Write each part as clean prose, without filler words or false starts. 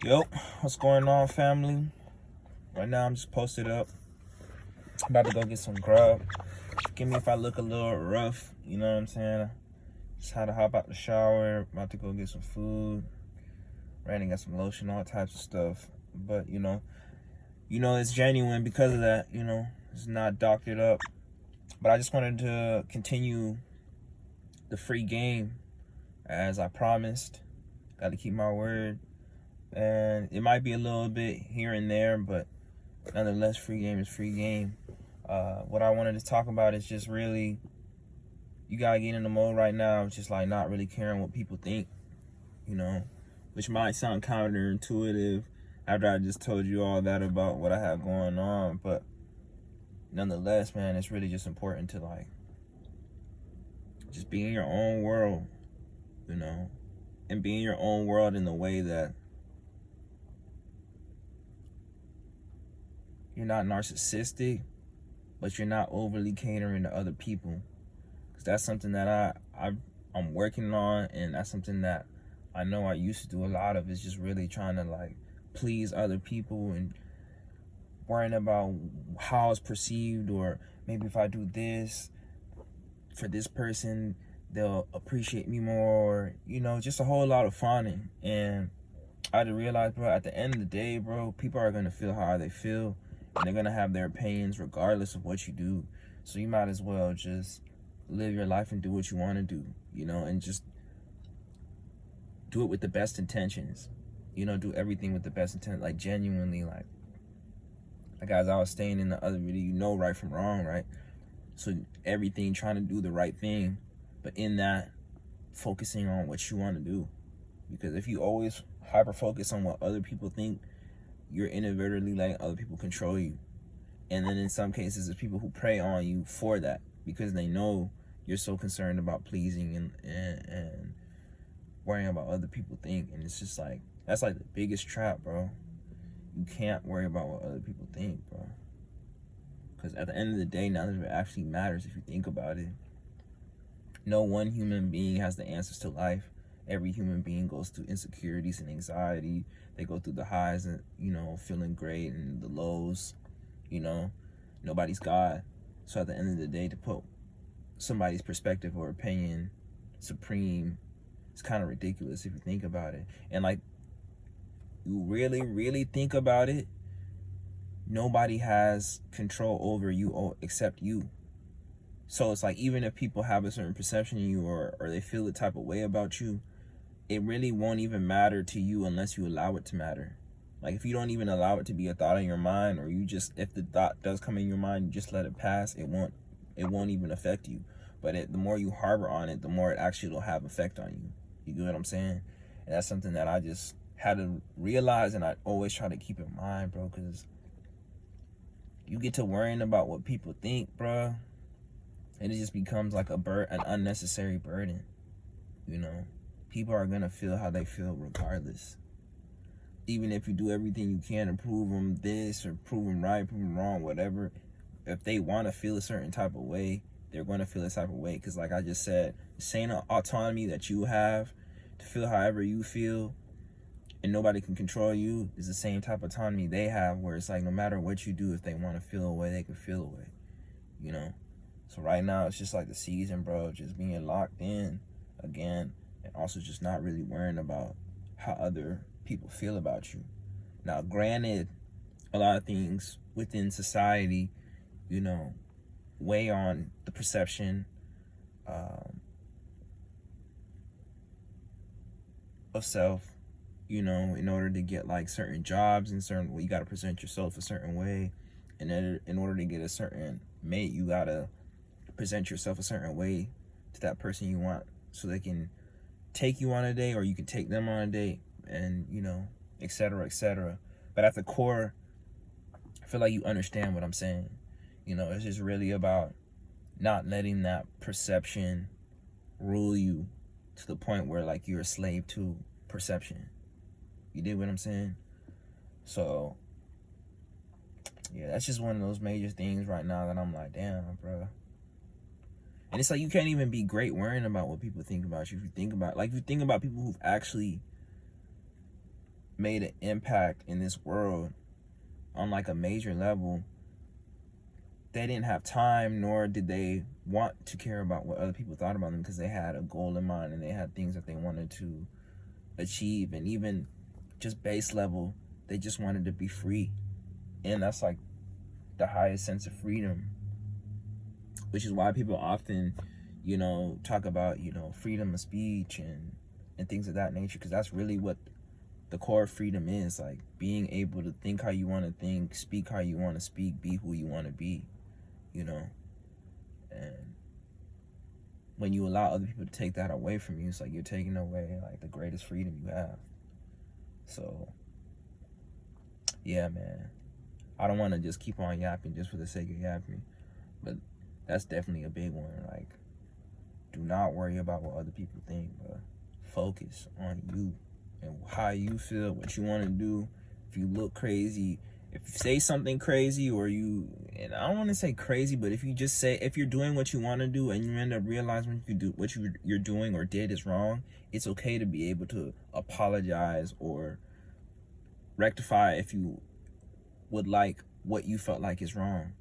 Yo, what's going on, family? Right now, I'm just posted up. About to go get some grub. Forgive me if I look a little rough, you know what I'm saying? Just had to hop out the shower, about to go get some food. Randy got some lotion, all types of stuff. But, you know, it's genuine because of that, It's not doctored up. But I just wanted to continue the free game as I promised. Got to keep my word. And it might be a little bit here and there, but nonetheless, free game is free game. What I wanted to talk about is just really, you gotta get in the mode right now of just like not really caring what people think, which might sound counterintuitive after I just told you all that about what I have going on, but nonetheless, man, it's really just important to like just be in your own world, and be in your own world in the way that you're not narcissistic, but you're not overly catering to other people. Because that's something that I'm working on, and that's something that I know I used to do a lot of, is just really trying to like please other people and worrying about how it's perceived, or maybe if I do this for this person, they'll appreciate me more, just a whole lot of fawning. And I had to realize, bro, at the end of the day, bro, people are going to feel how they feel, and they're going to have their opinions regardless of what you do. So you might as well just live your life and do what you want to do, and just do it with the best intentions. Do everything with the best intent, like genuinely, like as I was saying in the other video, right from wrong, right? So everything, trying to do the right thing, but in that, focusing on what you want to do. Because if you always hyper focus on what other people think, you're inadvertently letting other people control you. And then in some cases, there's people who prey on you for that, because they know you're so concerned about pleasing and worrying about what other people think. And it's just like, that's like the biggest trap, bro. You can't worry about what other people think, bro. Because at the end of the day, none of it actually matters if you think about it. No one human being has the answers to life. Every human being goes through insecurities and anxiety. They go through the highs and, feeling great, and the lows, Nobody's God. So at the end of the day, to put somebody's perspective or opinion supreme, it's kind of ridiculous if you think about it. And like, you really, really think about it, nobody has control over you except you. So it's like, even if people have a certain perception of you, or they feel the type of way about you, it really won't even matter to you unless you allow it to matter. Like, if you don't even allow it to be a thought in your mind, or you just, if the thought does come in your mind, you just let it pass, it won't even affect you. But the more you harbor on it, the more it actually will have effect on you. You get what I'm saying? And that's something that I just had to realize, and I always try to keep in mind, bro, because you get to worrying about what people think, bro, and it just becomes like an unnecessary burden. People are gonna feel how they feel regardless. Even if you do everything you can to prove them this, or prove them right, prove them wrong, whatever, if they want to feel a certain type of way, they're going to feel a type of way. Because like I just said, the same autonomy that you have to feel however you feel, and nobody can control you, is the same type of autonomy they have, where it's like, no matter what you do, if they want to feel a way, they can feel a way, So right now, it's just like the season, bro, just being locked in again, and also just not really worrying about how other people feel about you. Now, granted, a lot of things within society, weigh on the perception of self, in order to get like certain jobs and certain, you got to present yourself a certain way. And then in order to get a certain mate, you got to present yourself a certain way to that person you want, so they can take you on a date, or you can take them on a date, and et cetera, et cetera. But at the core, I feel like you understand what I'm saying. It's just really about not letting that perception rule you to the point where like you're a slave to perception. You dig what I'm saying? So yeah, that's just one of those major things right now that I'm like, damn, bro. And it's like, you can't even be great worrying about what people think about you. If you think about people who've actually made an impact in this world on like a major level, they didn't have time, nor did they want to care about what other people thought about them, because they had a goal in mind and they had things that they wanted to achieve. And even just base level, they just wanted to be free. And that's like the highest sense of freedom, which is why people often, talk about, freedom of speech and things of that nature, because that's really what the core of freedom is, like being able to think how you want to think, speak how you want to speak, be who you want to be, and when you allow other people to take that away from you, it's like you're taking away like the greatest freedom you have. So yeah, man, I don't want to just keep on yapping just for the sake of yapping, but that's definitely a big one. Like, do not worry about what other people think, but focus on you and how you feel, what you want to do. If you look crazy, if you say something crazy, and I don't want to say crazy, but if you're doing what you want to do and you end up realizing what you're doing or did is wrong, it's okay to be able to apologize or rectify if you would like what you felt like is wrong.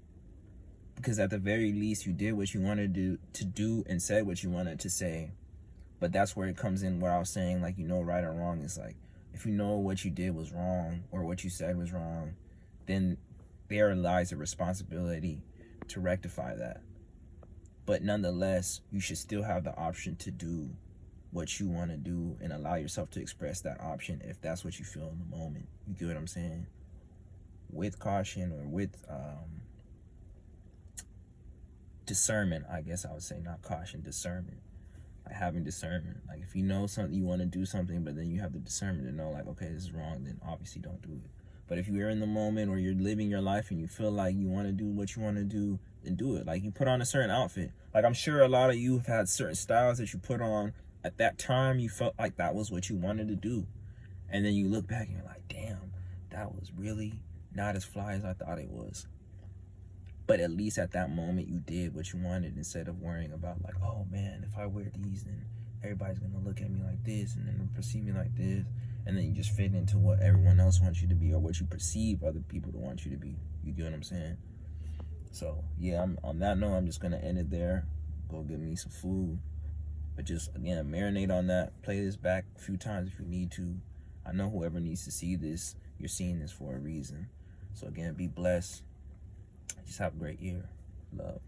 Because at the very least, you did what you wanted to do and said what you wanted to say. But that's where it comes in, where I was saying, like, right or wrong is like, if you know what you did was wrong or what you said was wrong, then there lies a responsibility to rectify that. But nonetheless, you should still have the option to do what you want to do and allow yourself to express that option if that's what you feel in the moment. You get what I'm saying? With caution, or with discernment, I guess I would say, not caution, discernment. Like having discernment. Like if you know something, you want to do something, but then you have the discernment to know, like, okay, this is wrong, then obviously don't do it. But if you're in the moment or you're living your life and you feel like you want to do what you want to do, then do it. Like you put on a certain outfit. Like I'm sure a lot of you have had certain styles that you put on at that time. You felt like that was what you wanted to do. And then you look back and you're like, damn, that was really not as fly as I thought it was. But at least at that moment, you did what you wanted, instead of worrying about like, oh man, if I wear these, then everybody's going to look at me like this and then perceive me like this. And then you just fit into what everyone else wants you to be, or what you perceive other people to want you to be. You get what I'm saying? So yeah, on that note, I'm just going to end it there. Go get me some food. But just, again, marinate on that. Play this back a few times if you need to. I know whoever needs to see this, you're seeing this for a reason. So again, be blessed. Just have a great year. Love.